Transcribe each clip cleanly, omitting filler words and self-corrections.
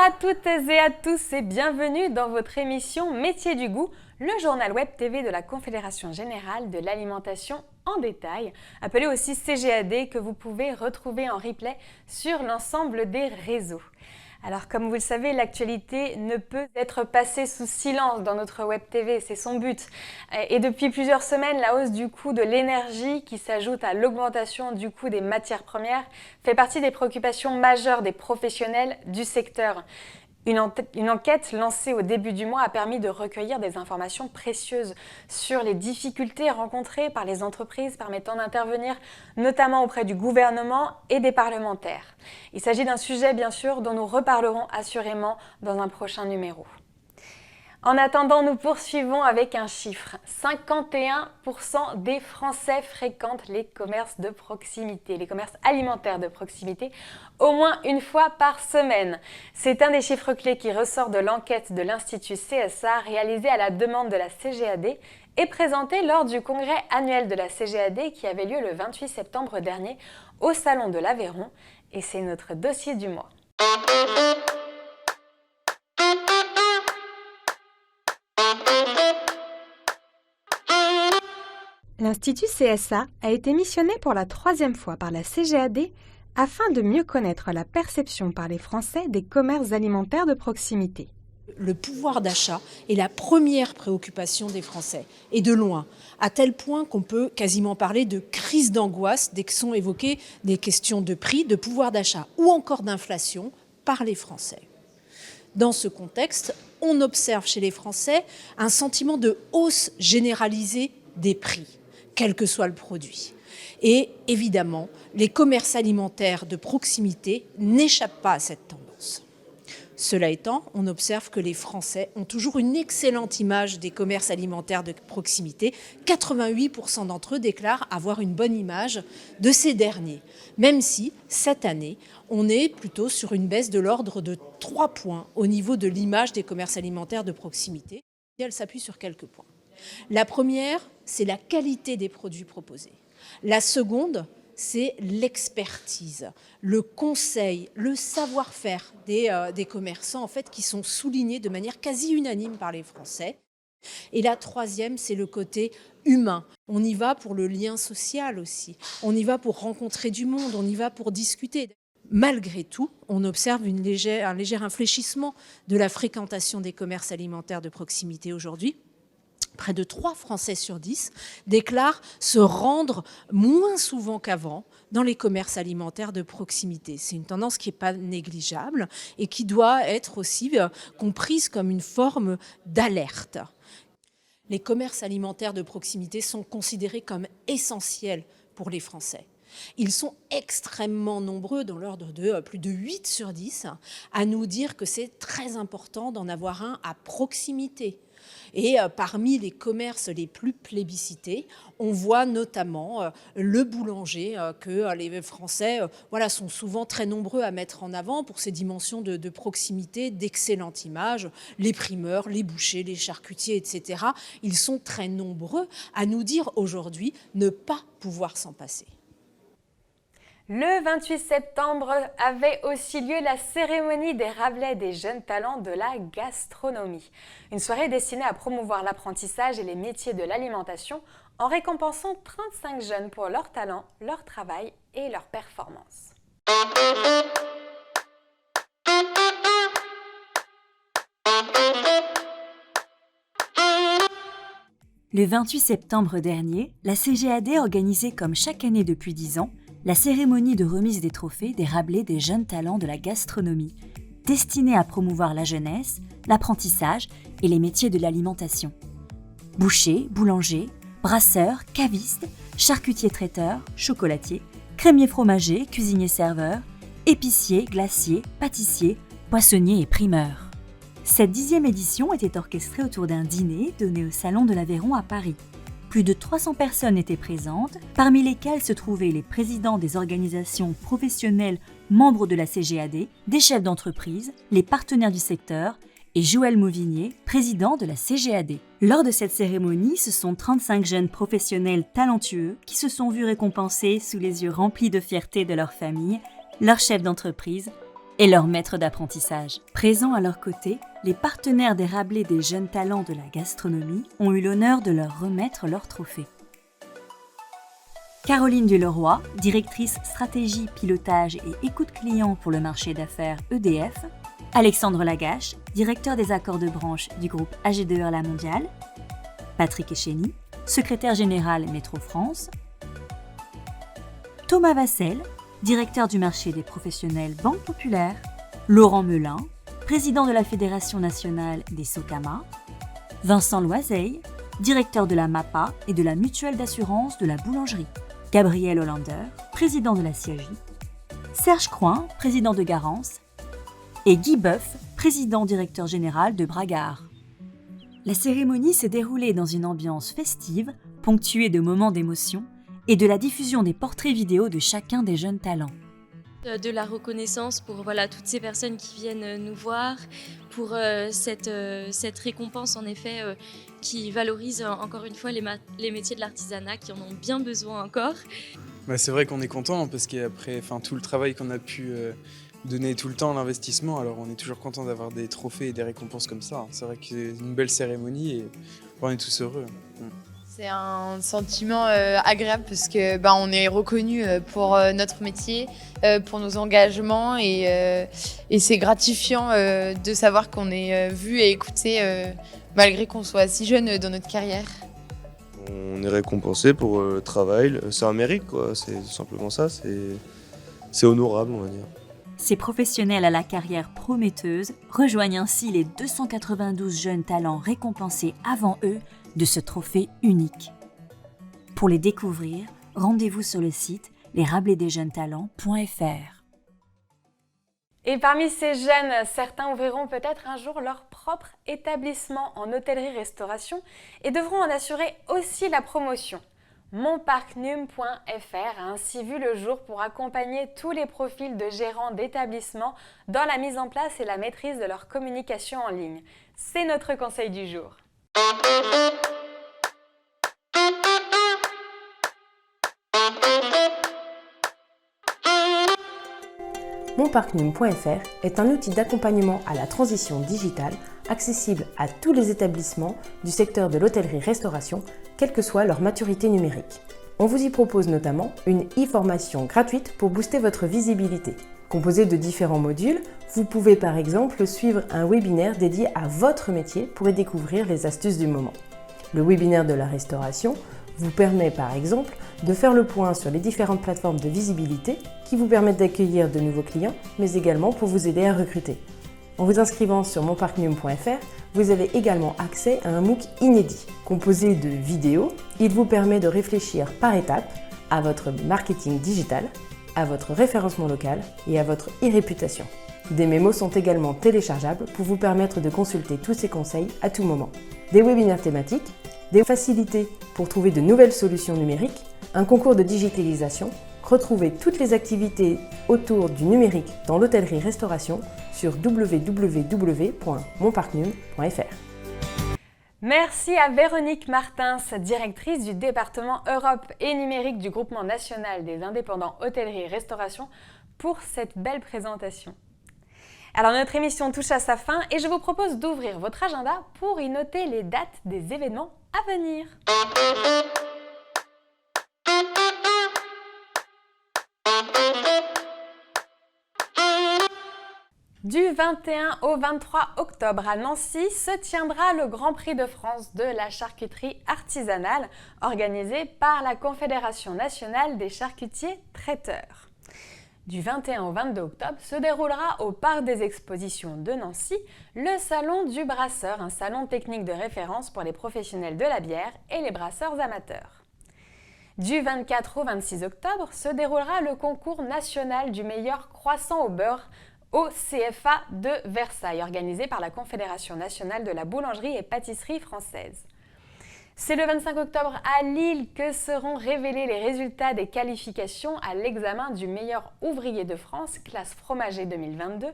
à toutes et à tous et bienvenue dans votre émission Métiers du goût, le journal web TV de la Confédération Générale de l'Alimentation en détail, appelé aussi CGAD, que vous pouvez retrouver en replay sur l'ensemble des réseaux. Alors comme vous le savez, l'actualité ne peut être passée sous silence dans notre web TV, c'est son but. Et depuis plusieurs semaines, la hausse du coût de l'énergie qui s'ajoute à l'augmentation du coût des matières premières fait partie des préoccupations majeures des professionnels du secteur. Une enquête lancée au début du mois a permis de recueillir des informations précieuses sur les difficultés rencontrées par les entreprises permettant d'intervenir notamment auprès du gouvernement et des parlementaires. Il s'agit d'un sujet bien sûr dont nous reparlerons assurément dans un prochain numéro. En attendant, nous poursuivons avec un chiffre. 51% des Français fréquentent les commerces de proximité, les commerces alimentaires de proximité, au moins une fois par semaine. C'est un des chiffres clés qui ressort de l'enquête de l'Institut CSA réalisée à la demande de la CGAD et présentée lors du congrès annuel de la CGAD qui avait lieu le 28 septembre dernier au Salon de l'Aveyron. Et c'est notre dossier du mois. L'Institut CSA a été missionné pour la 3e fois par la CGAD afin de mieux connaître la perception par les Français des commerces alimentaires de proximité. Le pouvoir d'achat est la première préoccupation des Français, et de loin, à tel point qu'on peut quasiment parler de crise d'angoisse dès que sont évoquées des questions de prix, de pouvoir d'achat ou encore d'inflation par les Français. Dans ce contexte, on observe chez les Français un sentiment de hausse généralisée des prix, quel que soit le produit. Et évidemment, les commerces alimentaires de proximité n'échappent pas à cette tendance. Cela étant, on observe que les Français ont toujours une excellente image des commerces alimentaires de proximité. 88% d'entre eux déclarent avoir une bonne image de ces derniers, même si, cette année, on est plutôt sur une baisse de l'ordre de 3 points au niveau de l'image des commerces alimentaires de proximité. Et elle s'appuie sur quelques points. La première, c'est la qualité des produits proposés. La seconde, c'est l'expertise, le conseil, le savoir-faire des commerçants en fait, qui sont soulignés de manière quasi unanime par les Français. Et la troisième, c'est le côté humain. On y va pour le lien social aussi. On y va pour rencontrer du monde, on y va pour discuter. Malgré tout, on observe un léger infléchissement de la fréquentation des commerces alimentaires de proximité aujourd'hui. Près de 3 Français sur 10 déclarent se rendre moins souvent qu'avant dans les commerces alimentaires de proximité. C'est une tendance qui n'est pas négligeable et qui doit être aussi comprise comme une forme d'alerte. Les commerces alimentaires de proximité sont considérés comme essentiels pour les Français. Ils sont extrêmement nombreux, dans l'ordre de plus de 8 sur 10, à nous dire que c'est très important d'en avoir un à proximité. Et parmi les commerces les plus plébiscités, on voit notamment le boulanger que les Français sont souvent très nombreux à mettre en avant pour ses dimensions de proximité, d'excellente image. Les primeurs, les bouchers, les charcutiers, etc. Ils sont très nombreux à nous dire aujourd'hui ne pas pouvoir s'en passer. Le 28 septembre avait aussi lieu la cérémonie des Rabelais des jeunes talents de la gastronomie. Une soirée destinée à promouvoir l'apprentissage et les métiers de l'alimentation en récompensant 35 jeunes pour leur talent, leur travail et leur performance. Le 28 septembre dernier, la CGAD organisait comme chaque année depuis 10 ans la cérémonie de remise des trophées des Rabelais des jeunes talents de la gastronomie, destinée à promouvoir la jeunesse, l'apprentissage et les métiers de l'alimentation. Bouchers, boulangers, brasseurs, cavistes, charcutiers traiteurs, chocolatiers, crémiers fromagers, cuisiniers serveurs, épiciers, glaciers, pâtissiers, poissonniers et primeurs. Cette 10e édition était orchestrée autour d'un dîner donné au Salon de l'Aveyron à Paris. Plus de 300 personnes étaient présentes, parmi lesquelles se trouvaient les présidents des organisations professionnelles membres de la CGAD, des chefs d'entreprise, les partenaires du secteur et Joël Mauvignier, président de la CGAD. Lors de cette cérémonie, ce sont 35 jeunes professionnels talentueux qui se sont vus récompensés sous les yeux remplis de fierté de leur famille, leurs chefs d'entreprise et leurs maîtres d'apprentissage. Présents à leur côté, les partenaires des Rabelais des jeunes talents de la gastronomie ont eu l'honneur de leur remettre leur trophée. Caroline Duleroy, directrice stratégie, pilotage et écoute client pour le marché d'affaires EDF, Alexandre Lagache, directeur des accords de branche du groupe AG2R La Mondiale, Patrick Echeny, secrétaire général Métro France, Thomas Vassel, directeur du marché des professionnels Banque Populaire, Laurent Melin, président de la Fédération nationale des SOCAMA, Vincent Loiseille, directeur de la MAPA et de la mutuelle d'assurance de la boulangerie, Gabriel Hollander, président de la CIAJ, Serge Croin, président de Garance, et Guy Boeuf, président directeur général de Bragard. La cérémonie s'est déroulée dans une ambiance festive, ponctuée de moments d'émotion et de la diffusion des portraits vidéo de chacun des jeunes talents. De la reconnaissance pour toutes ces personnes qui viennent nous voir, pour cette récompense en effet qui valorise encore une fois les métiers de l'artisanat qui en ont bien besoin encore. C'est vrai qu'on est content parce qu'après tout le travail qu'on a pu donner tout le temps, l'investissement, alors on est toujours content d'avoir des trophées et des récompenses comme ça. C'est vrai que c'est une belle cérémonie et on est tous heureux. C'est un sentiment agréable parce que on est reconnu pour notre métier, pour nos engagements et c'est gratifiant de savoir qu'on est vu et écouté malgré qu'on soit si jeune dans notre carrière. On est récompensé pour le travail, c'est un mérite quoi, c'est tout simplement ça, c'est honorable on va dire. Ces professionnels à la carrière prometteuse rejoignent ainsi les 292 jeunes talents récompensés avant eux de ce trophée unique. Pour les découvrir, rendez-vous sur le site lesrabelaisdesjeunestalents.fr. Et parmi ces jeunes, certains ouvriront peut-être un jour leur propre établissement en hôtellerie-restauration et devront en assurer aussi la promotion. Monparknum.fr a ainsi vu le jour pour accompagner tous les profils de gérants d'établissements dans la mise en place et la maîtrise de leur communication en ligne. C'est notre conseil du jour. Monparknum.fr est un outil d'accompagnement à la transition digitale accessible à tous les établissements du secteur de l'hôtellerie-restauration, quelle que soit leur maturité numérique. On vous y propose notamment une e-formation gratuite pour booster votre visibilité. Composée de différents modules, vous pouvez par exemple suivre un webinaire dédié à votre métier pour y découvrir les astuces du moment. Le webinaire de la restauration vous permet par exemple de faire le point sur les différentes plateformes de visibilité qui vous permettent d'accueillir de nouveaux clients, mais également pour vous aider à recruter. En vous inscrivant sur monparknum.fr, vous avez également accès à un MOOC inédit. Composé de vidéos, il vous permet de réfléchir par étapes à votre marketing digital, à votre référencement local et à votre e-réputation. Des mémos sont également téléchargeables pour vous permettre de consulter tous ces conseils à tout moment. Des webinaires thématiques, des facilités pour trouver de nouvelles solutions numériques, un concours de digitalisation. Retrouvez toutes les activités autour du numérique dans l'hôtellerie-restauration sur www.monparknum.fr. Merci à Véronique Martins, directrice du département Europe et numérique du Groupement national des indépendants hôtellerie-restauration, pour cette belle présentation. Alors notre émission touche à sa fin et je vous propose d'ouvrir votre agenda pour y noter les dates des événements à venir. Du 21 au 23 octobre à Nancy se tiendra le Grand Prix de France de la charcuterie artisanale organisé par la Confédération nationale des charcutiers traiteurs. Du 21 au 22 octobre se déroulera au Parc des Expositions de Nancy le Salon du Brasseur, un salon technique de référence pour les professionnels de la bière et les brasseurs amateurs. Du 24 au 26 octobre se déroulera le concours national du meilleur croissant au beurre au CFA de Versailles, organisé par la Confédération nationale de la boulangerie et pâtisserie française. C'est le 25 octobre à Lille que seront révélés les résultats des qualifications à l'examen du meilleur ouvrier de France, classe fromager 2022,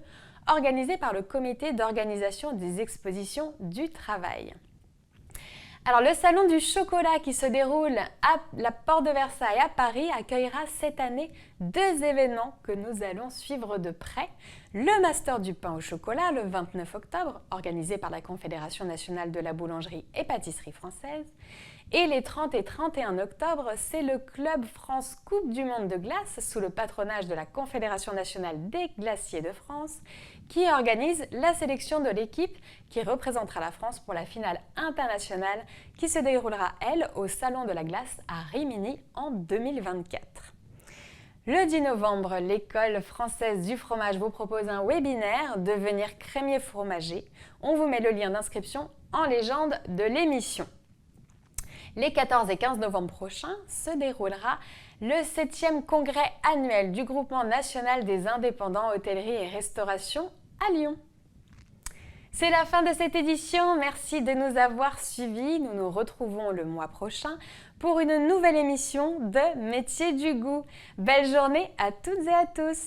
organisé par le Comité d'organisation des expositions du travail. Alors le salon du chocolat qui se déroule à la Porte de Versailles à Paris accueillera cette année 2 événements que nous allons suivre de près. Le Master du pain au chocolat le 29 octobre, organisé par la Confédération nationale de la boulangerie et pâtisserie française. Et les 30 et 31 octobre, c'est le Club France Coupe du Monde de glace sous le patronage de la Confédération nationale des glaciers de France qui organise la sélection de l'équipe qui représentera la France pour la finale internationale qui se déroulera, elle, au Salon de la glace à Rimini en 2024. Le 10 novembre, l'École française du fromage vous propose un webinaire « Devenir crémier fromager ». On vous met le lien d'inscription en légende de l'émission. Les 14 et 15 novembre prochains se déroulera le 7e congrès annuel du Groupement national des indépendants hôtellerie et restauration à Lyon. C'est la fin de cette édition, merci de nous avoir suivis. Nous nous retrouvons le mois prochain pour une nouvelle émission de Métiers du goût. Belle journée à toutes et à tous.